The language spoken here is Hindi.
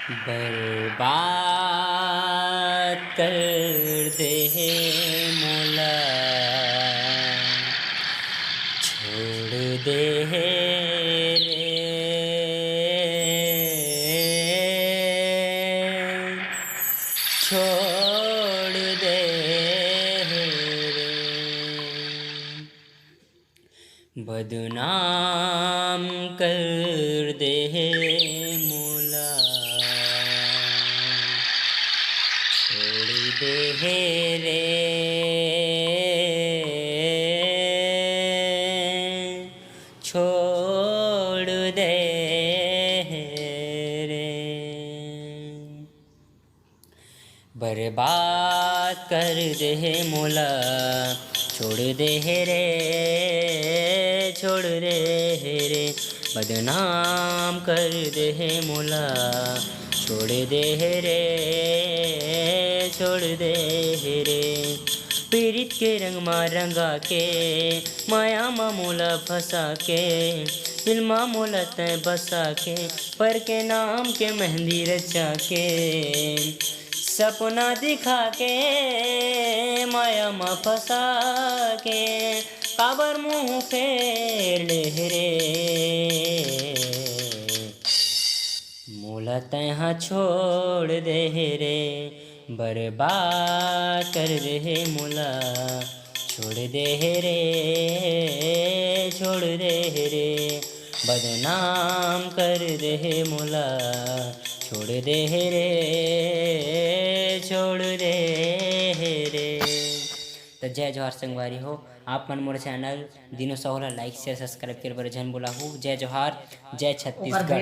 बर्बाद कर दे मोला, छोड़ दे रे, छोड़ दे रे, बदनाम कर दे मोला, छोड़ दे रे, छोड़ दे रे, बर्बाद कर दे मोला, छोड़ दे रे, छोड़ दे रे, बदनाम कर दे मोला, छोड़ दे रे, छोड़ दे रे, पीड़ित के रंग मा रंगा के, माया मा मोला फंसा के, दिल मा मोला तय बसा के, पर के नाम के मेहंदी रचा के, सपना दिखा के माया मा फंसा के, काबर मुँह फेर ले रे, मोला तैहा छोड़ दे रे, बर्बाद कर दे मोला, छोड़ दे रे, छोड़ दे रे, बदनाम कर दे मोला, छोड़ दे रे, छोड़ दे रे। तो जय जोहार संगवारी हो, आप मन मोर चैनल दिनो सहोला लाइक शेयर सब्सक्राइब कर बर झन बोला हूँ। जय जोहार, जय छत्तीसगढ़।